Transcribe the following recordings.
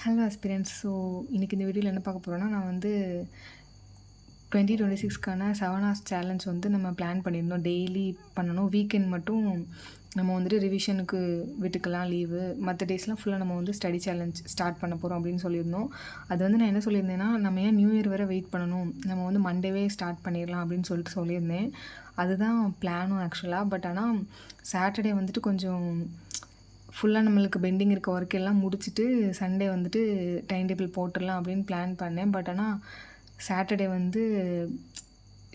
Hello aspirants. இன்றைக்கி இந்த வீடியோவில் என்ன பார்க்க போகிறோன்னா, நான் வந்து 2026க்கான 7 ஹார்ஸ் சேலஞ்ச் வந்து நம்ம பிளான் பண்ணியிருந்தோம். டெய்லி பண்ணணும். வீக்கெண்ட் மட்டும் நம்ம வந்துட்டு ரிவிஷனுக்கு விட்டுக்கலாம் லீவு. மற்ற டேஸ்லாம் ஃபுல்லாக நம்ம வந்து ஸ்டடி சேலஞ்ச் ஸ்டார்ட் பண்ண போகிறோம் அப்படின்னு சொல்லியிருந்தோம். அது வந்து நான் என்ன சொல்லியிருந்தேன்னா, நம்ம ஏன் நியூ இயர் வரை வெயிட் பண்ணணும், நம்ம வந்து மண்டேவே ஸ்டார்ட் பண்ணிடலாம் அப்படின்னு சொல்லியிருந்தேன். அதுதான் பிளானும் ஆக்சுவலாக. பட் ஆனால் சாட்டர்டே வந்துட்டு கொஞ்சம் ஃபுல்லாக நம்மளுக்கு பெண்டிங் இருக்க ஒர்க் எல்லாம் முடிச்சுட்டு சண்டே வந்துட்டு டைம் டேபிள் போட்டுடலாம் அப்படின்னு பிளான் பண்ணேன். பட் ஆனால் சாட்டர்டே வந்து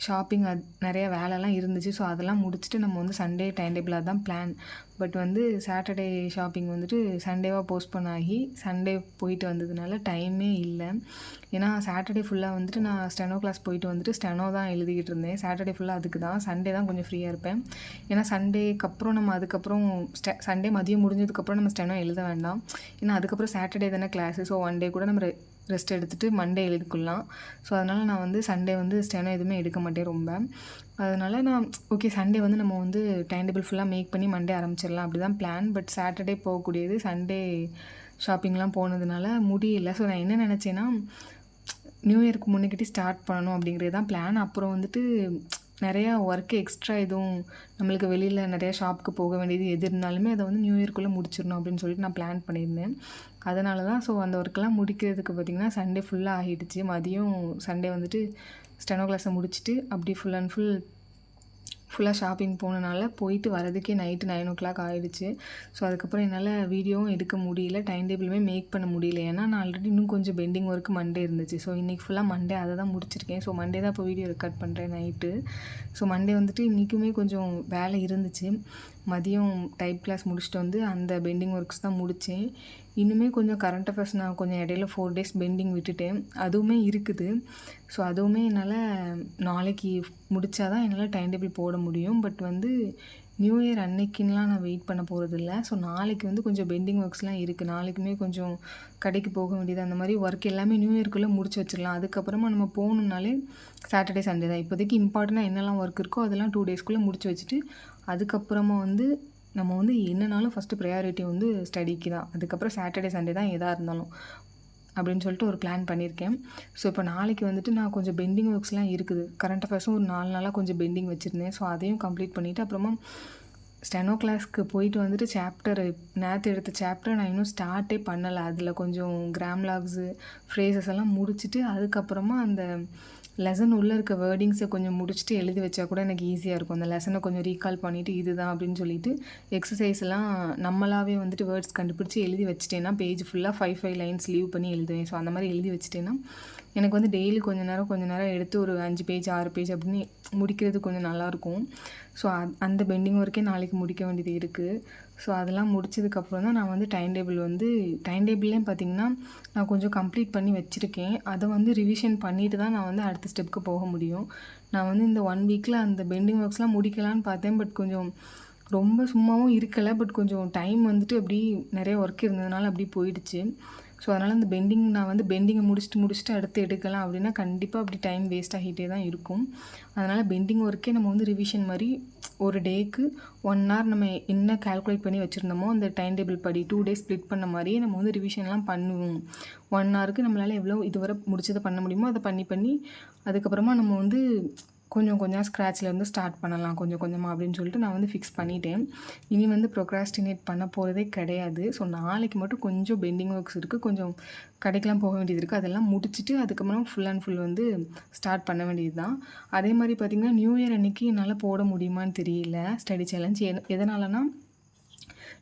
ஷாப்பிங் நிறைய வேலைலாம் இருந்துச்சு. ஸோ அதெல்லாம் முடிச்சுட்டு நம்ம வந்து சண்டே டைம் டேபிள் அதுதான் பிளான். பட் வந்து சாட்டர்டே ஷாப்பிங் வந்துட்டு சண்டேவாக போஸ்ட்போன் ஆகி சண்டே போயிட்டு வந்ததுனால டைமே இல்லை. ஏன்னா சாட்டர்டே ஃபுல்லாக வந்துட்டு நான் ஸ்டெனோ கிளாஸ் போயிட்டு வந்துட்டு ஸ்டெனோ தான் எழுதிக்கிட்டு இருந்தேன். சாட்டர்டே ஃபுல்லாக அதுக்கு தான். சண்டே தான் கொஞ்சம் ஃப்ரீயாக இருப்பேன். ஏன்னா சண்டேக்கு அப்புறம் நம்ம அதுக்கப்புறம் சண்டே மதியம் முடிஞ்சதுக்கப்புறம் நம்ம ஸ்டெனோ எழுத வேண்டாம். ஏன்னா அதுக்கப்புறம் சாட்டர்டே தானே கிளாஸு. ஸோ ஒன் டே கூட நம்ம ரெஸ்ட் எடுத்துகிட்டு மண்டே எழுதிக்கலாம். ஸோ அதனால் நான் வந்து சண்டே வந்து ஸ்டெனோ எதுவுமே எடுக்க மாட்டேன் ரொம்ப. அதனால் நான் ஓகே சண்டே வந்து நம்ம வந்து டைம் டேபிள் ஃபுல்லாக மேக் பண்ணி மண்டே ஆரம்பிச்சிடலாம் அப்படி தான் பிளான். பட் சாட்டர்டே போகக்கூடியது சண்டே ஷாப்பிங்லாம் போனதுனால முடியல. ஸோ நான் என்ன நினச்சேன்னா, நியூ இயருக்கு முன்னுக்கிட்டே ஸ்டார்ட் பண்ணணும் அப்படிங்கிறது தான் பிளான். அப்புறம் வந்துட்டு நிறையா ஒர்க்கு எக்ஸ்ட்ரா எதுவும் நம்மளுக்கு வெளியில் நிறையா ஷாப்புக்கு போக வேண்டியது எது இருந்தாலுமே அதை வந்து நியூ இயர்க்குள்ளே முடிச்சிடணும் அப்படின்னு சொல்லிட்டு நான் பிளான் பண்ணியிருந்தேன். அதனால தான் அந்த ஒர்க்கெல்லாம் முடிக்கிறதுக்கு பார்த்திங்கன்னா சண்டே ஃபுல்லாக ஆகிடுச்சு. மதியம் சண்டே வந்துட்டு ஸ்டெனோ கிளாஸை முடிச்சுட்டு அப்படி ஃபுல் அண்ட் ஃபுல்லாக ஷாப்பிங் போனனால போயிட்டு வரதுக்கே நைட்டு 9 o'clock ஆகிடுச்சு. ஸோ அதுக்கப்புறம் என்னால் வீடியோவும் எடுக்க முடியல, டைம் டேபிளுமே மேக் பண்ண முடியல. ஏன்னா நான் ஆல்ரெடி இன்னும் கொஞ்சம் பெண்டிங் ஒர்க்கு மண்டே இருந்துச்சு. ஸோ இன்றைக்கி ஃபுல்லாக மண்டே அதை தான் முடிச்சிருக்கேன். ஸோ மண்டே தான் இப்போ வீடியோ ரெக்கார்ட் பண்ணுறேன் நைட்டு. ஸோ மண்டே வந்துட்டு இன்றைக்குமே கொஞ்சம் வேலை இருந்துச்சு. மதியம் டைப் கிளாஸ் முடிச்சுட்டு வந்து அந்த பெண்டிங் ஒர்க்ஸ் தான் முடித்தேன். இன்னுமே கொஞ்சம் கரண்ட் அஃபேர்ஸ் நான் கொஞ்சம் இடையில 4 days பெண்டிங் விட்டுட்டேன். அதுவுமே இருக்குது. ஸோ அதுவுமே என்னால் நாளைக்கு முடித்தா தான் என்னால் டைம் டேபிள் போட முடியும். பட் வந்து நியூ இயர் அன்னைக்குன்னெலாம் நான் வெயிட் பண்ண போகிறதில்ல. ஸோ நாளைக்கு வந்து கொஞ்சம் பெண்டிங் ஒர்க்ஸ்லாம் இருக்குது. நாளைக்குமே கொஞ்சம் கடைக்கு போக வேண்டியது அந்த மாதிரி ஒர்க் எல்லாமே நியூ இயர்க்குள்ளே முடிச்சு வச்சிடலாம். அதுக்கப்புறமா நம்ம போகணுன்னாலே சாட்டர்டே சண்டே தான். இப்போதைக்கு இம்பார்ட்டண்ட்டாக என்னெல்லாம் ஒர்க் இருக்கோ அதெல்லாம் 2 daysக்குள்ளே முடிச்சு வச்சுட்டு அதுக்கப்புறமா வந்து நம்ம வந்து என்னன்னாலும் ஃபஸ்ட்டு ப்ரையாரிட்டி வந்து ஸ்டடிக்கு தான். அதுக்கப்புறம் சாட்டர்டே சண்டே தான் எதாக இருந்தாலும் அப்படின்னு சொல்லிட்டு ஒரு பிளான் பண்ணியிருக்கேன். ஸோ இப்போ நாளைக்கு வந்துட்டு நான் கொஞ்சம் பெண்டிங் ஒர்க்ஸ்லாம் இருக்குது. கரண்ட் அஃபேர்ஸும் ஒரு 4 நாளாக கொஞ்சம் பெண்டிங் வச்சுருந்தேன். ஸோ அதையும் கம்ப்ளீட் பண்ணிவிட்டு அப்புறமா ஸ்டெனோ கிளாஸ்க்கு போயிட்டு வந்துட்டு நேற்று எடுத்த சாப்டர் நான் இன்னும் ஸ்டார்ட்டே பண்ணலை. அதில் கொஞ்சம் கிராம்லாக்ஸு ஃப்ரேசஸ் எல்லாம் முடிச்சுட்டு அதுக்கப்புறமா அந்த லெசன் உள்ளே இருக்க வேர்டிங்ஸை கொஞ்சம் முடிச்சுட்டு எழுதி வச்சா கூட எனக்கு ஈஸியாக இருக்கும். அந்த லெசனை கொஞ்சம் ரீகால் பண்ணிவிட்டு இதுதான் அப்படின்னு சொல்லிட்டு எக்ஸசைஸ்லாம் நம்மளாவே வந்துட்டு வேர்ட்ஸ் கண்டுபிடிச்சி எழுதி வச்சுட்டேன்னா பேஜ் ஃபுல்லாக 5 லைன்ஸ் லீவ் பண்ணி எழுதுவேன். ஸோ அந்த மாதிரி எழுதி வச்சுட்டேன்னா எனக்கு வந்து டெய்லி கொஞ்சம் நேரம் எடுத்து ஒரு 5 பேஜ் 6 பேஜ் அப்படின்னு முடிக்கிறது கொஞ்சம் நல்லாயிருக்கும். ஸோ அந்த பெண்டிங் ஒர்க்கே நாளைக்கு முடிக்க வேண்டியது இருக்குது. ஸோ அதெல்லாம் முடிச்சதுக்கப்புறம் தான் நான் வந்து டைம் டேபிள்லேயும் பார்த்திங்கன்னா நான் கொஞ்சம் கம்ப்ளீட் பண்ணி வச்சுருக்கேன். அதை வந்து ரிவிஷன் பண்ணிவிட்டு தான் நான் வந்து அடுத்த ஸ்டெப்புக்கு போக முடியும். நான் வந்து இந்த 1 வீக்கில் அந்த பெண்டிங் ஒர்க்ஸ்லாம் முடிக்கலான்னு பார்த்தேன். பட் கொஞ்சம் ரொம்ப சும்மாவும் இருக்கலை. பட் கொஞ்சம் டைம் வந்துட்டு அப்படி நிறைய ஒர்க் இருந்ததுனால அப்படி போயிடுச்சு. ஸோ அதனால் அந்த நான் வந்து பெண்டிங்கை முடிச்சுட்டு அடுத்து எடுக்கலாம் அப்படின்னா கண்டிப்பாக அப்படி டைம் வேஸ்ட் ஆகிட்டே தான் இருக்கும். அதனால் பெண்டிங் ஒர்க்கே நம்ம வந்து ரிவிஷன் மாதிரி ஒரு டேக்கு 1 hour நம்ம என்ன கால்குலேட் பண்ணி வச்சுருந்தோமோ அந்த டைம் டேபிள் படி 2 days ஸ்ப்ளிட் பண்ண மாதிரியே நம்ம வந்து ரிவிஷன்லாம் பண்ணுவோம். 1 hourக்கு நம்மளால் எவ்வளோ இதுவரை முடிச்சதை பண்ண முடியுமோ அதை பண்ணி அதுக்கப்புறமா நம்ம வந்து கொஞ்சம் ஸ்க்ராட்ச்லேருந்து ஸ்டார்ட் பண்ணலாம் கொஞ்சம் கொஞ்சமாக அப்படின்னு சொல்லிட்டு நான் வந்து ஃபிக்ஸ் பண்ணிட்டேன். இனி வந்து ப்ரொக்ராஸ்டினேட் பண்ண போகிறதே கிடையாது. ஸோ நாளைக்கு மட்டும் கொஞ்சம் பெண்டிங் ஒர்க்ஸ் இருக்குது. கொஞ்சம் கடைக்கெலாம் போக வேண்டியது இருக்குது. அதெல்லாம் முடிச்சுட்டு அதுக்கப்புறம் ஃபுல் அண்ட் ஃபுல் வந்து ஸ்டார்ட் பண்ண வேண்டியது தான். அதே மாதிரி பார்த்திங்கன்னா நியூ இயர் அன்றைக்கி என்னால் போட முடியுமான்னு தெரியல ஸ்டடி சேலஞ்ச். எதனாலனா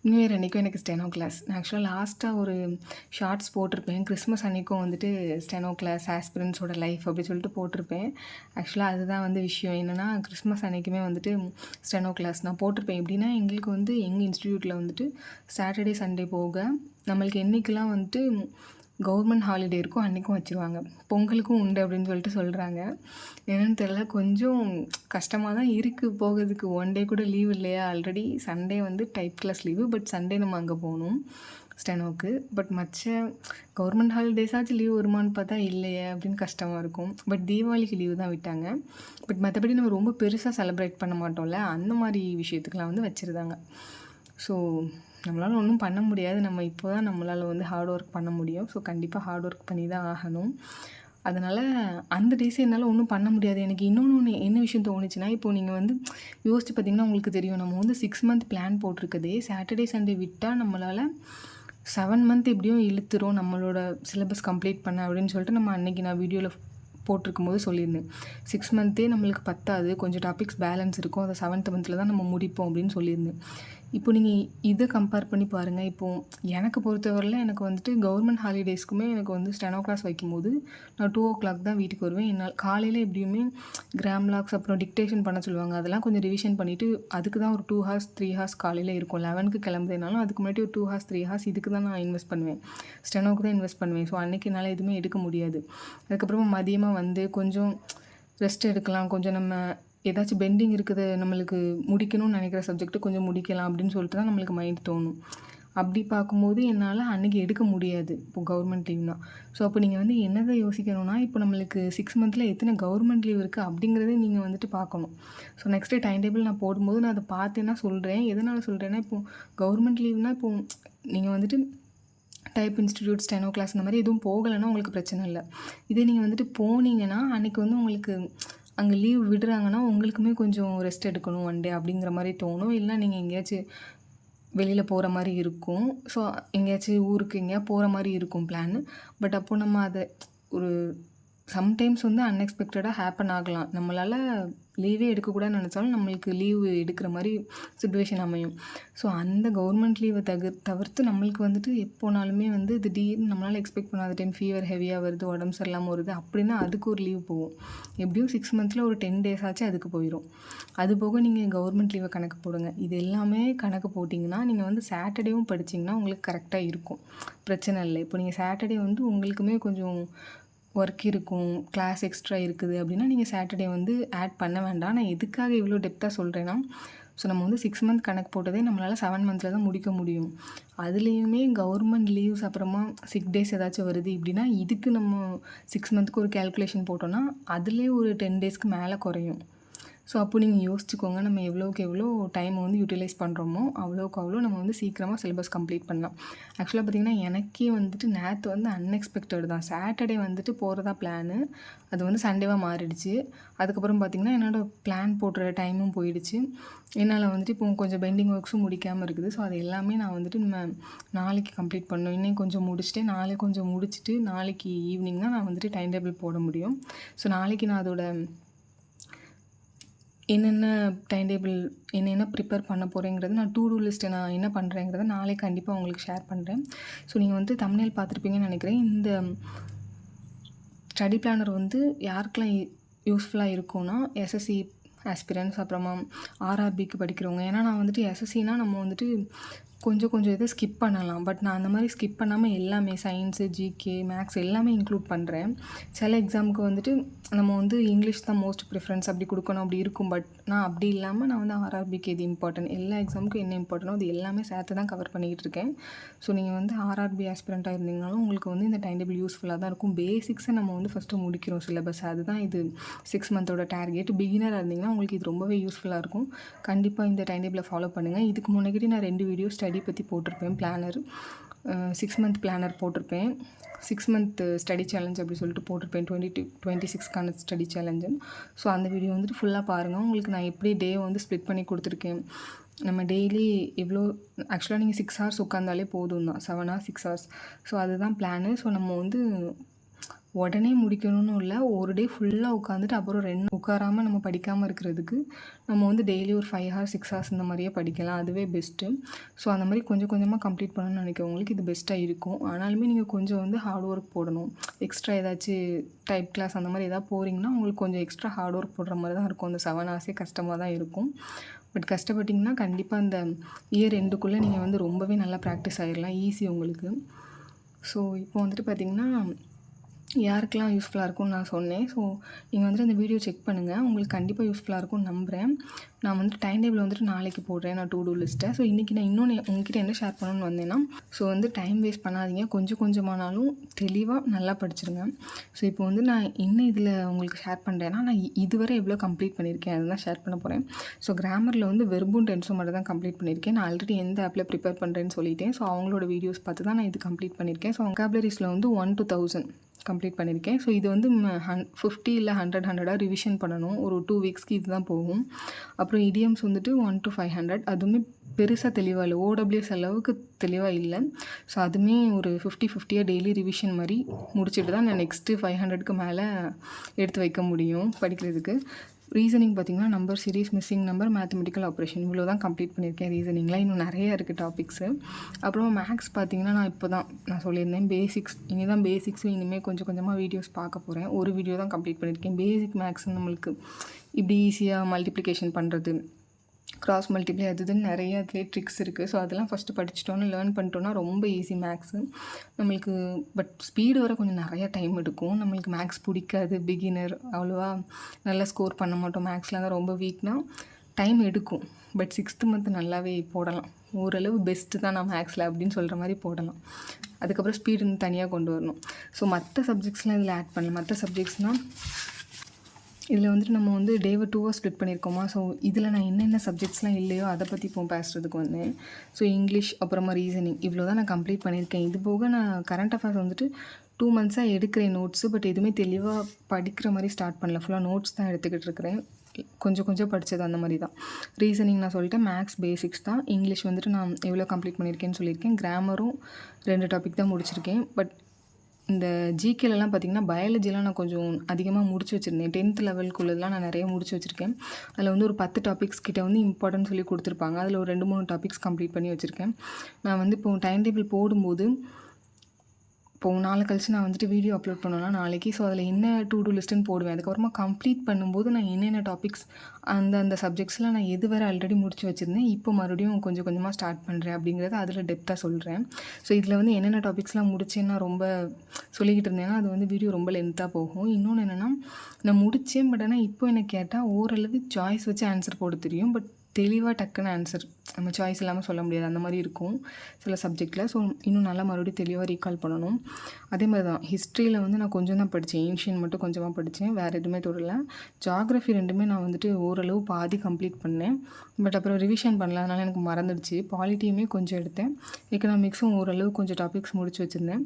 நியூ இயர் அன்றைக்கும் எனக்கு ஸ்டெனோ கிளாஸ். நான் ஆக்சுவலாக லாஸ்ட்டாக ஒரு ஷார்ட்ஸ் போட்டிருப்பேன். கிறிஸ்மஸ் அன்றைக்கும் வந்துட்டு ஸ்டெனோ கிளாஸ் ஆஸ்பிரண்ட்ஸோட லைஃப் அப்படி சொல்லிட்டு போட்டிருப்பேன். ஆக்சுவலாக அதுதான் வந்து விஷயம். என்னென்னா கிறிஸ்மஸ் அன்றைக்குமே வந்துட்டு ஸ்டெனோ கிளாஸ் நான் போட்டிருப்பேன். எப்படின்னா எங்களுக்கு வந்து எங்கள் இன்ஸ்டியூட்டில் வந்துட்டு சாட்டர்டே சண்டே போக நம்மளுக்கு என்றைக்கெல்லாம் வந்துட்டு கவர்மெண்ட் ஹாலிடே இருக்கும் அன்றைக்கும் வச்சுருவாங்க. பொங்கலுக்கும் உண்டு அப்படின்னு சொல்லிட்டு சொல்கிறாங்க. என்னென்னு தெரியல, கொஞ்சம் கஷ்டமாக தான் இருக்குது போகிறதுக்கு. 1 day கூட லீவ் இல்லையா. ஆல்ரெடி சண்டே வந்து type class leave. But Sunday நம்ம அங்கே போகணும் ஸ்டெனோக்கு. பட் மற்ற கவர்மெண்ட் ஹாலிடேஸாச்சும் லீவ் வருமானு பார்த்தா இல்லையே அப்படின்னு கஷ்டமாக இருக்கும். பட் தீபாவளிக்கு லீவு தான் விட்டாங்க. பட் மற்றபடி நம்ம ரொம்ப பெருசாக செலிப்ரேட் பண்ண மாட்டோம்ல, அந்த மாதிரி விஷயத்துக்கெலாம் வந்து வச்சுருந்தாங்க. ஸோ நம்மளால ஒண்ணும் பண்ண முடியாது. நம்ம இப்போ தான் நம்மளால வந்து ஹார்ட் ஒர்க் பண்ண முடியும். ஸோ கண்டிப்பா ஹார்ட் ஒர்க் பண்ணி தான் ஆகணும். அதனால அந்த டேஸே என்னால ஒண்ணும் பண்ண முடியாது. எனக்கு இன்னொன்னு என்ன விஷயம் தோணுச்சுன்னா, இப்போ நீங்க வந்து யோசிச்சு பார்த்தீங்கன்னா உங்களுக்கு தெரியும். நம்ம வந்து 6 மந்த் பிளான் போட்டிருக்கதே சாட்டர்டே, சண்டே விட்டா நம்மளால 7 மந்த் எப்படியும் இழுத்துரும் நம்மளோட சிலபஸ் கம்ப்ளீட் பண்ண அப்படின்னு சொல்லிட்டு நம்ம அன்னைக்கு நான் வீடியோல போட்டிருக்கும்போது சொல்லியிருந்தேன். 6 மந்த்தே நம்மளுக்கு பத்தாது. கொஞ்சம் டாபிக்ஸ் பேலன்ஸ் இருக்கும். அத 7த் மந்த்ல தான் நம்ம முடிப்போம் அப்படின்னு சொல்லியிருந்தேன். இப்போ நீங்க இத கம்பேர் பண்ணி பாருங்க. இப்போ எனக்கு பொறுத்தவரையில எனக்கு வந்துட்டு கவர்மெண்ட் ஹாலிடேஸ்க்குமே எனக்கு வந்து ஸ்டெனோ கிளாஸ் வைக்கும்போது, நான் 2:00 தான் வீட்டுக்கு வருவேன். என்னால காலையில எப்படியுமே கிராம்லாக்ஸ் அப்புறம் டிக்டேஷன் பண்ண சொல்லுவாங்க. அதெல்லாம் கொஞ்சம் ரிவிஷன் பண்ணிட்டு, அதுக்கு தான் ஒரு 2 ஹார்ஸ், 3 ஹார்ஸ் காலையில இருக்கும். 11க்கு கிளம்புறதுனாலும் அதுக்கு முன்னாடி ஒரு 2 ஹார்ஸ், 3 ஹார்ஸ் இதுக்கு தான் நான் இன்வெஸ்ட் பண்ணுவேன். ஸ்டெனோக்கு தான் இன்வெஸ்ட் பண்ணுவேன். ஸோ அன்னைக்கு என்னால எதுவுமே எடுக்க முடியாது. அதுக்கப்புறமா மதியமா வந்து கொஞ்சம் ரெஸ்ட் எடுக்கலாம். கொஞ்சம் நம்ம ஏதாச்சும் பெண்டிங் இருக்குது நம்மளுக்கு முடிக்கணும்னு நினைக்கிற சப்ஜெக்ட்டு கொஞ்சம் முடிக்கலாம் அப்படின்னு சொல்லிட்டு தான் நம்மளுக்கு மைண்ட் தோணும். அப்படி பார்க்கும்போது என்னால அன்னைக்கு எடுக்க முடியாது. இப்போ கவர்மெண்ட் லீவ்னா. ஸோ அப்போ நீங்க வந்து என்னத யோசிக்கணும்னா, இப்போ நம்மளுக்கு 6 மந்த்ல எத்தனை கவர்மெண்ட் லீவ் இருக்கு அப்படிங்கிறத நீங்க வந்துட்டு பார்க்கணும். ஸோ நெக்ஸ்ட்டு டைம் டேபிள் நான் போடும்போது நான் அத பார்த்தேன்னா சொல்றேன். எதனால சொல்றேன்னா, இப்போ கவர்மெண்ட் லீவ்னா இப்போ நீங்க வந்துட்டு டைப் இன்ஸ்டிடியூட், ஸ்டெனோ கிளாஸ் இந்த மாதிரி எதுவும் போகலைன்னா உங்களுக்கு பிரச்சனை இல்ல. இதே நீங்க வந்துட்டு போனீங்கன்னா, அன்னைக்கு வந்து உங்களுக்கு அங்க லீவ் விடுறாங்கன்னா, உங்களுக்குமே கொஞ்சம் ரெஸ்ட் எடுக்கணும் ஒன் டே அப்படிங்கிற மாரி தோணும். இல்ல நீங்க எங்கேயாச்சும் வெளியில போற மாரி இருக்கும். ஸோ எங்கேயாச்சும் ஊருக்கு எங்கேயா போற மாரி இருக்கும் பிளானு. பட் அப்போ நம்ம அத ஒரு சம்டைம்ஸ் வந்து அன்எக்ஸ்பெக்டடா ஹேப்பன் ஆகலாம். நம்மளால லீவே எடுக்கக்கூடாதுன்னு நெனச்சாலும், நம்மளுக்கு லீவு எடுக்கிற மாரி சிச்சுவேஷன் அமையும். ஸோ அந்த கவர்மெண்ட் லீவ தவிர்த்து நம்மளுக்கு வந்துட்டு எப்போனாலுமே வந்து திடீர்னு நம்மளால எக்ஸ்பெக்ட் பண்ணாத டைம் ஃபீவர் ஹெவியா வருது, உடம்பு சரியில்லாம வருது அப்படின்னா அதுக்கு ஒரு லீவ் போகும். எப்படியும் 6 மந்த்ல ஒரு 10 டேஸ் ஆச்சும் அதுக்கு போயிரும். அது போக நீங்க கவர்மெண்ட் லீவ கணக்கு போடுங்க. இது எல்லாமே கணக்கு போட்டிங்கன்னா, நீங்க வந்து சாட்டர்டேவும் படிச்சீங்கன்னா உங்களுக்கு கரெக்ட்டா இருக்கும். பிரச்சனை இல்ல. இப்போ நீங்க சாட்டர்டே வந்து உங்களுக்குமே கொஞ்சம் ஒர்க் இருக்கும், கிளாஸ் எக்ஸ்ட்ரா இருக்குது அப்படின்னா, நீங்க சாட்டர்டே வந்து ஆட் பண்ண வேண்டாம். நான் எதுக்காக இவ்வளோ டெப்த்தா சொல்றேன்னா, ஸோ நம்ம வந்து 6 மந்த் கணக்கு போட்டதே நம்மளால 7 மந்த்ல தான் முடிக்க முடியும். அதுலேயுமே கவர்மெண்ட் லீவ்ஸ் அப்புறமா சிக் டேஸ் ஏதாச்சும் வருது இப்படின்னா, இதுக்கு நம்ம 6 மந்த்துக்கு ஒரு கால்குலேஷன் போட்டோம்னா, அதிலேயே ஒரு 10 டேஸ்க்கு மேல குறையும். ஸோ அப்போ நீங்க யோசிச்சுக்கோங்க. நம்ம எவ்வளோக்கு எவ்வளோ டைம் வந்து யூட்டிலைஸ் பண்ணுறோமோ, அவ்வளோக்கு அவ்வளோ நம்ம வந்து சீக்கிரமா சிலபஸ் கம்ப்ளீட் பண்ணலாம். ஆக்சுவலா பார்த்தீங்கன்னா, எனக்கே வந்துட்டு நேத்து வந்து அன்எக்ஸ்பெக்டட் தான். சாட்டர்டே வந்துட்டு போறதா பிளானு. அது வந்து சண்டேவா மாறிடுச்சு. அதுக்கப்புறம் பார்த்தீங்கன்னா, என்னோட பிளான் போடுற டைமும் போயிடுச்சு. என்னால வந்துட்டு இப்போ கொஞ்சம் பெண்டிங் ஒர்க்ஸும் முடிக்காம இருக்குது. ஸோ அது எல்லாமே நான் வந்துட்டு நாளைக்கு கம்ப்ளீட் பண்ணணும். இன்னைக்கு கொஞ்சம் முடிச்சுட்டேன். நாளைக்கு கொஞ்சம் முடிச்சுட்டு, நாளைக்கு ஈவினிங் தான் நான் வந்துட்டு டைம் டேபிள் போட முடியும். ஸோ நாளைக்கு நான் அதோட என்னென்ன டைம் டேபிள் என்னென்ன ப்ரிப்பேர் பண்ண போறேங்கிறது நான் டூ டூ லிஸ்ட்ட நான் என்ன பண்ணுறேங்கிறத நாளைக்கு கண்டிப்பா உங்களுக்கு ஷேர் பண்றேன். ஸோ நீங்க வந்து தம்ப்நெயில் பார்த்துருப்பீங்கன்னு நெனைக்கிறேன். இந்த ஸ்டடி பிளானர் வந்து யாருக்கெல்லாம் யூஸ்ஃபுல்லா இருக்கும்னா, எஸ்எஸ்சி ஆஸ்பிரண்ட்ஸ் அப்புறமா ஆர்ஆர்பிக்கு படிக்கிறவங்க. ஏன்னா நான் வந்துட்டு எஸ்எஸ்சினா நம்ம வந்துட்டு கொஞ்சம் கொஞ்சம் இத ஸ்கிப் பண்ணலாம். பட் நான் அந்த மாரி ஸ்கிப் பண்ணாம எல்லாமே சயின்ஸு, ஜிகே, மேத்ஸ் எல்லாமே இன்க்ளூட் பண்றேன். சில எக்ஸாமுக்கு வந்துட்டு நம்ம வந்து இங்கிலீஷ் தான் மோஸ்ட் ப்ரிஃபரன்ஸ் அப்படி குடுக்கணும் அப்படி இருக்கும். பட் நான் அப்படி இல்லாம நான் வந்து ஆர்ஆர்பிக்கு எது இம்பார்ட்டன்ட் எல்லா எக்ஸாமுக்கும் என்ன இம்பார்ட்டனோ அது எல்லாமே சேர்த்து தான் கவர் பண்ணிக்கிட்டு இருக்கேன். ஸோ நீங்க வந்து ஆர்ஆர்பி ஆஸ்பிரண்ட்டா இருந்தீங்கனாலும் உங்களுக்கு வந்து இந்த டைம் டேபிள் யூஸ்ஃபுல்லா தான் இருக்கும். பேசிக்ஸ நம்ம வந்து ஃபர்ஸ்ட்டு முடிக்கிறோம் சிலபஸ். அதுதான் இது 6 மந்தோட டார்கெட். பிகினரா இருந்தீங்கன்னா உங்களுக்கு இது ரொம்பவே யூஸ்ஃபுல்லா இருக்கும். கண்டிப்பா இந்த டைம் டேபிள ஃபாலோ பண்ணுங்க. இதுக்கு முன்னாடி நான் 2 வீடியோ ஸ்டடி பத்தி போட்டிருப்பேன். பிளானர் 6 மந்த் பிளானர் போட்டிருப்பேன். 6 மந்த் ஸ்டடி சேலஞ்ச் அப்படி சொல்லிட்டு போட்டிருப்பேன். 26க்கான ஸ்டடி சேலஞ்சுன்னு. ஸோ அந்த வீடியோ வந்துட்டு ஃபுல்லா பாருங்க. உங்களுக்கு நான் எப்படி டே வந்து ஸ்ப்ளிட் பண்ணி குடுத்துருக்கேன். நம்ம டெய்லி எவ்வளோ ஆக்சுவலா நீங்க 6 ஹார்ஸ் உட்காந்தாலே போதும் தான். 7 ஹார்ஸ், 6 ஹார்ஸ். ஸோ அதுதான் பிளானு. ஸோ நம்ம வந்து உடனே முடிக்கணும்னு இல்ல. ஒரு டே ஃபுல்லா உட்காந்துட்டு அப்புறம் 2 உட்காராம நம்ம படிக்காம இருக்கிறதுக்கு, நம்ம வந்து டெய்லி ஒரு 5 ஹார்ஸ், 6 ஹார்ஸ் இந்த மாரியே படிக்கலாம். அதுவே பெஸ்ட்டு. ஸோ அந்த மாரி கொஞ்சம் கொஞ்சமா கம்ப்ளீட் பண்ணணும்னு நினைக்கிறவங்களுக்கு இது பெஸ்ட்டா இருக்கும். ஆனாலுமே நீங்க கொஞ்சம் வந்து ஹார்ட் ஒர்க் போடணும். எக்ஸ்ட்ரா ஏதாச்சு டைப் கிளாஸ் அந்த மாரி ஏதாவது போறீங்கன்னா, உங்களுக்கு கொஞ்சம் எக்ஸ்ட்ரா ஹார்ட் ஒர்க் போடுற மாரி தான் இருக்கும். அந்த 7 ஹார்ஸே கஷ்டமா தான் இருக்கும். பட் கஷ்டப்பட்டீங்கன்னா, கண்டிப்பா இந்த இயர் எண்டுக்குள்ள நீங்க வந்து ரொம்பவே நல்லா பிராக்டிஸ் ஆயிரலாம். ஈஸி உங்களுக்கு. ஸோ இப்போ வந்துட்டு பார்த்தீங்கன்னா யாருக்கெல்லாம் யூஸ்ஃபுல்லாக இருக்கும்னு நான் சொன்னேன். ஸோ நீங்கள் வந்துட்டு அந்த வீடியோ செக் பண்ணுங்கள். உங்களுக்கு கண்டிப்பாக யூஸ்ஃபுல்லாக இருக்கும்னு நம்புகிறேன். நான் வந்துட்டு டைம் டேபிள் வந்துட்டு நாளைக்கு போடுறேன் நான் டூ டூ லிஸ்ட்டை. ஸோ இன்றைக்கி நான் இன்னொன்று உங்ககிட்ட என்ன ஷேர் பண்ணணும்னு வந்தேன்னா, ஸோ வந்து டைம் வேஸ்ட் பண்ணாதீங்க. கொஞ்சம் கொஞ்சமானாலும் தெளிவாக நல்லா படிச்சிருங்க. ஸோ இப்போ வந்து நான் என்ன இதில் உங்களுக்கு ஷேர் பண்ணுறேன்னா, நான் இதுவரை எவ்வளோ கம்ப்ளீட் பண்ணியிருக்கேன் அதுதான் ஷேர் பண்ண போகிறேன். ஸோ கிராமரில் வந்து வெர்பும் டென்ஸும் மட்டும் தான் கம்ப்ளீட் பண்ணியிருக்கேன். நான் ஆல்ரெடி எந்த ஆப்பில் ப்ரிப்பேர் பண்ணுறேன்னு சொல்லிட்டேன். ஸோ அவங்களோட வீடியோஸ் பார்த்து தான் நான் இது கம்ப்ளீட் பண்ணியிருக்கேன். ஸோ வொக்காபுலரிஸில் வந்து 1 to 1000 கம்ப்ளீட் பண்ணியிருக்கேன். ஸோ இது வந்து 50 இல்லை 100 ரிவிஷன் பண்ணணும். ஒரு 2 வீக்ஸ்க்கு இது தான் போகும். அப்புறம் இடியம்ஸ் வந்துட்டு 1 to 500. அதுவுமே பெருசாக தெளிவாக இல்லை, ஓடபிள்யூஎஸ் அளவுக்கு தெளிவாக இல்லை. ஸோ அதுவுமே ஒரு 50-50 டெய்லி ரிவிஷன் மாதிரி முடிச்சுட்டு தான் நான் நெக்ஸ்ட்டு 500க்கு மேலே எடுத்து வைக்க முடியும் படிக்கிறதுக்கு. ரீசனிங் பார்த்திங்கன்னா number series, missing number, mathematical operation இவ்வளோ தான் கம்ப்ளீட் பண்ணியிருக்கேன். ரீசனிங்லாம் இன்னும் நிறைய இருக்குது டாபிக்ஸு. அப்புறமா மேக்ஸ் பார்த்திங்கன்னா நான் சொல்லியிருந்தேன் பேசிக்ஸ், இனி தான் பேசிக்ஸும் இனிமேல் கொஞ்சம் கொஞ்சமாக வீடியோஸ் பார்க்க போகிறேன். ஒரு வீடியோ தான் கம்ப்ளீட் பண்ணியிருக்கேன். பேசிக் மேக்ஸ் நம்மளுக்கு இப்படி ஈஸியாக மல்டிப்ளிகேஷன் பண்ணுறது, கிராஸ் மல்டிப்ளை அது இதுன்னு நிறைய அதுலேயே ட்ரிக்ஸ் இருக்குது. ஸோ அதெல்லாம் ஃபஸ்ட்டு படிச்சிட்டோன்னு லேர்ன் பண்ணிட்டோன்னா ரொம்ப ஈஸி மேக்ஸு நம்மளுக்கு. பட் ஸ்பீடு வர கொஞ்சம் நிறையா டைம் எடுக்கும். நம்மளுக்கு மேக்ஸ் பிடிக்காது, பிகினர், அவ்வளோவா நல்லா ஸ்கோர் பண்ண மாட்டோம். மேக்ஸில் தான் ரொம்ப வீக்னா டைம் எடுக்கும். பட் 6th மந்த் நல்லாவே போடலாம். ஓரளவு பெஸ்ட்டு தான் நான் மேக்ஸில் அப்படின்னு சொல்கிற மாதிரி போடலாம். அதுக்கப்புறம் ஸ்பீடு வந்து தனியாக கொண்டு வரணும். ஸோ மற்ற சப்ஜெக்ட்ஸ்லாம் இதில் ஆட் பண்ணலாம். மற்ற சப்ஜெக்ட்ஸ்னால் இதில் வந்துட்டு நம்ம வந்து டேவை 2வாக ஸ்ப்ளிட் பண்ணியிருக்கோமா. ஸோ இதில் நான் என்னென்ன சப்ஜெக்ட்ஸ்லாம் இல்லையோ அதை பற்றி இப்போ பேசுகிறதுக்கு வந்தேன். ஸோ இங்கிலீஷ் அப்புறமா ரீசனிங் இவ்வளோ தான் நான் கம்ப்ளீட் பண்ணியிருக்கேன். இது போக நான் கரண்ட் அஃபேர்ஸ் வந்துட்டு 2 மந்த்ஸாக எடுக்கிறேன் நோட்ஸு. பட் எதுவுமே தெளிவாக படிக்கிற மாதிரி ஸ்டார்ட் பண்ணல. ஃபுல்லாக நோட்ஸ் தான் எடுத்துக்கிட்டு இருக்கிறேன். கொஞ்சம் கொஞ்சம் படித்தது அந்த மாதிரி தான். ரீசனிங் நான் சொல்லிட்டேன், மேக்ஸ் பேசிக்ஸ் தான். இங்கிலீஷ் வந்துட்டு நான் எவ்வளோ கம்ப்ளீட் பண்ணியிருக்கேன்னு சொல்லியிருக்கேன். கிராமரும் 2 டாபிக் தான் முடிச்சிருக்கேன். பட் இந்த ஜிகேலலாம் பார்த்திங்கன்னா பயாலஜிலாம் நான் கொஞ்சம் அதிகமாக முடிச்சு வச்சுருந்தேன். 10th லெவலுக்குள்ளதெல்லாம் நான் நிறைய முடிச்சு வச்சுருக்கேன். அதில் வந்து ஒரு 10 டாபிக்ஸ் கிட்ட வந்து இம்பார்ட்டன்ட் சொல்லி கொடுத்துருப்பாங்க. அதில் ஒரு 2-3 டாபிக்ஸ் கம்ப்ளீட் பண்ணி வச்சுருக்கேன். நான் வந்து இப்போ டைம் டேபிள் போடும்போது இப்போது நாளை கழிச்சு நான் வந்துட்டு வீடியோ அப்லோட் பண்ணோன்னா நாளைக்கு. ஸோ அதில் என்ன டூ டூ லிஸ்ட்டுன்னு போடுவேன். அதுக்கப்புறமா கம்ப்ளீட் பண்ணும்போது நான் என்னென்ன டாபிக்ஸ் அந்த சப்ஜெக்ட்ஸ்லாம் நான் எது வரை ஆல்ரெடி முடிச்சு வச்சுருந்தேன், இப்போ மறுபடியும் கொஞ்சம் கொஞ்சமாக ஸ்டார்ட் பண்ணுறேன் அப்படிங்கிறத அதில் டெப்த்தாக சொல்கிறேன். ஸோ இதில் வந்து என்னென்ன டாபிக்ஸ்லாம் முடிச்சேன்னா ரொம்ப சொல்லிக்கிட்டு இருந்தேன்னா அது வந்து வீடியோ ரொம்ப லென்த்தாக போகும். இன்னொன்று என்னென்னா, நான் முடித்தேன். பட் ஆனால் இப்போ எனக்கு கேட்டால் ஓரளவு சாய்ஸ் வச்சு ஆன்சர் போட தெரியும். பட் தெளிவாக டக்குன்னு ஆன்சர் நம்ம சாய்ஸ் இல்லாமல் சொல்ல முடியாது. அந்த மாதிரி இருக்கும் சில சப்ஜெக்டில். ஸோ இன்னும் நல்லா மறுபடியும் தெளிவாக ரீகால் பண்ணணும். அதே மாதிரி தான் ஹிஸ்ட்ரியில் வந்து நான் கொஞ்சம் தான் படித்தேன். ஏன்ஷியன் மட்டும் கொஞ்சமாக படித்தேன், வேறு எதுவுமே தொடரல. ஜியாகிரஃபி 2மே நான் வந்துட்டு ஓரளவு பாதி கம்ப்ளீட் பண்ணேன். பட் அப்புறம் ரிவிஷன் பண்ணல, அதனால் எனக்கு மறந்துடுச்சு. பாலிட்டியுமே கொஞ்சம் எடுத்தேன். எக்கனாமிக்ஸும் ஓரளவு கொஞ்சம் டாபிக்ஸ் முடிச்சு வச்சுருந்தேன்.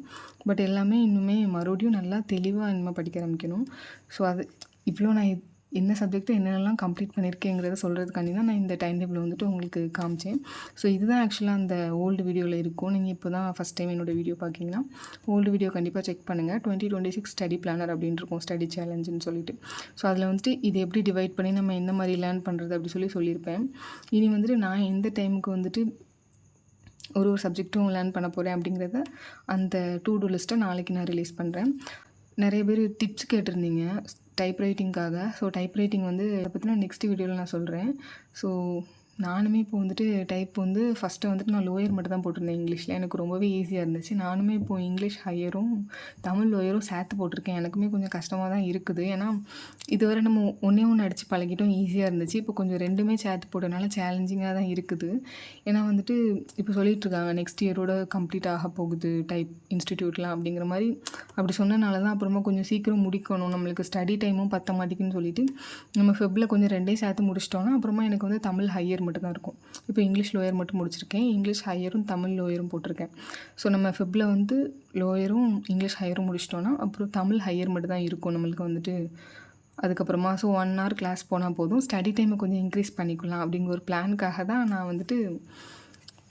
பட் எல்லாமே இன்னுமே மறுபடியும் நல்லா தெளிவாக இனிமேல் படிக்க ஆரம்பிக்கணும். ஸோ அது இவ்வளோ நான் என்ன சப்ஜெக்ட்டு என்னென்னலாம் கம்ப்ளீட் பண்ணியிருக்கேங்கிறத சொல்கிறதுக்காண்டி தான் நான் இந்த டைம் டேபிள் வந்துட்டு உங்களுக்கு காமிச்சேன். ஸோ இதுதான் ஆக்சுவலாக அந்த ஓல்டு வீடியோவில் இருக்கும். நீங்கள் இப்போ தான் ஃபஸ்ட் டைம் என்னோடய வீடியோ பார்க்கிங்கன்னா ஓல்டு வீடியோ கண்டிப்பாக செக் பண்ணுங்கள். 2026 ஸ்டடி பிளானர் அப்படின்னு இருக்கும், ஸ்டடி சேலஞ்சுன்னு சொல்லிட்டு. ஸோ அதில் வந்துட்டு இது எப்படி டிவைட் பண்ணி நம்ம எந்த மாதிரி லேர்ன் பண்ணுறது அப்படி சொல்லியிருப்பேன். இனி வந்துட்டு நான் எந்த டைமுக்கு வந்துட்டு ஒரு சப்ஜெக்ட்டும் லேர்ன் பண்ண போகிறேன் அப்படிங்கிறத அந்த டூ டூ லிஸ்ட்டை நாளைக்கு நான் ரிலீஸ் பண்ணுறேன். நிறைய பேர் டிப்ஸ் கேட்டிருந்தீங்க டைப் ரைட்டிங்காக. ஸோ டைப் ரைட்டிங் வந்து அதை பற்றின நெக்ஸ்ட் வீடியோவில் நான் சொல்கிறேன். ஸோ நானுமே இப்போ வந்துட்டு டைப் வந்து ஃபஸ்ட்டு வந்துட்டு நான் லோயர் மட்டும் தான் போட்டிருந்தேன் இங்கிலீஷில். எனக்கு ரொம்பவே ஈஸியாக இருந்துச்சு. நானுமே இப்போது இங்கிலீஷ் ஹையரும் தமிழ் லோயரும் சேர்த்து போட்டிருக்கேன். எனக்குமே கொஞ்சம் கஷ்டமாக தான் இருக்குது. ஏன்னா இதுவரை நம்ம ஒன்றே ஒன்று அடித்து பழகிட்டோம், ஈஸியாக இருந்துச்சு. இப்போ கொஞ்சம் 2மே சேர்த்து போட்டனால சேலஞ்சிங்காக தான் இருக்குது. ஏன்னா வந்துட்டு இப்போ சொல்லிகிட்ருக்காங்க நெக்ஸ்ட் இயரோட கம்ப்ளீட் ஆக போகுது டைப் இன்ஸ்டிடியூட்லாம் அப்படிங்கிற மாதிரி. அப்படி சொன்னனால தான் அப்புறமா கொஞ்சம் சீக்கிரம் முடிக்கணும், நம்மளுக்கு ஸ்டடி டைமும் பத்த மாட்டேங்குன்னு சொல்லிட்டு நம்ம ஃபெப்பில் கொஞ்சம் 2 சேர்த்து முடிச்சிட்டோன்னா அப்புறமா எனக்கு வந்து தமிழ் ஹையர் மட்டும் தான் இருக்கும். இப்போ இங்கிலீஷ் லோயர் மட்டும் முடிச்சிருக்கேன். இங்கிலீஷ் ஹையரும் தமிழ் லோயரும் போட்டிருக்கேன். ஸோ நம்ம ஃபெப்பில் வந்து லோயரும் இங்கிலீஷ் ஹையரும் முடிச்சிட்டோன்னா அப்புறம் தமிழ் ஹையர் மட்டும் தான் இருக்கும் நம்மளுக்கு வந்துட்டு. அதுக்கப்புறமா ஸோ 1 hour கிளாஸ் போனால் போதும், ஸ்டடி டைமை கொஞ்சம் இன்க்ரீஸ் பண்ணிக்கலாம் அப்படிங்கிற ஒரு பிளானுக்காக தான் நான் வந்துட்டு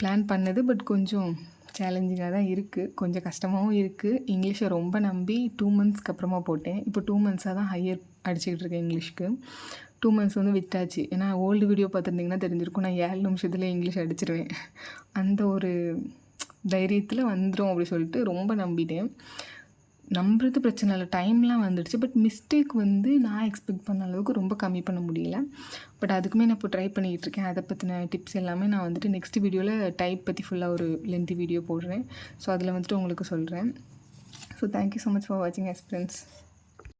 பிளான் பண்ணது. பட் கொஞ்சம் சேலஞ்சிங்காக தான் இருக்குது, கொஞ்சம் கஷ்டமாகவும் இருக்குது. இங்கிலீஷை ரொம்ப நம்பி 2 monthsக்கு அப்புறமா போட்டேன். இப்போ 2 monthஸாக தான் ஹையர் அடிச்சுக்கிட்டு இருக்கேன் இங்கிலீஷ்க்கு. 2 months வந்து விட்டாச்சு. ஏன்னா ஓல்டு வீடியோ பார்த்துருந்தீங்கன்னா தெரிஞ்சிருக்கும், நான் 7 நிமிஷத்தில் இங்கிலீஷ் அடிச்சிருவேன். அந்த ஒரு தைரியத்தில் வந்துடும் அப்படி சொல்லிட்டு ரொம்ப நம்பிட்டேன். நம்புறது பிரச்சனை இல்லை, டைம்லாம் வந்துடுச்சு. பட் மிஸ்டேக் வந்து நான் எக்ஸ்பெக்ட் பண்ண அளவுக்கு ரொம்ப கம்மி பண்ண முடியல. பட் அதுக்குமே நான் இப்போ ட்ரை பண்ணிக்கிட்டு இருக்கேன். அதை பற்றின டிப்ஸ் எல்லாமே நான் வந்துட்டு நெக்ஸ்ட் வீடியோவில் டைப் பற்றி ஃபுல்லாக ஒரு லென்த்தி வீடியோ போடுறேன். ஸோ அதில் வந்துட்டு உங்களுக்கு சொல்கிறேன். So so thank you so much for வாட்சிங் எக்ஸ்பீரியன்ஸ்.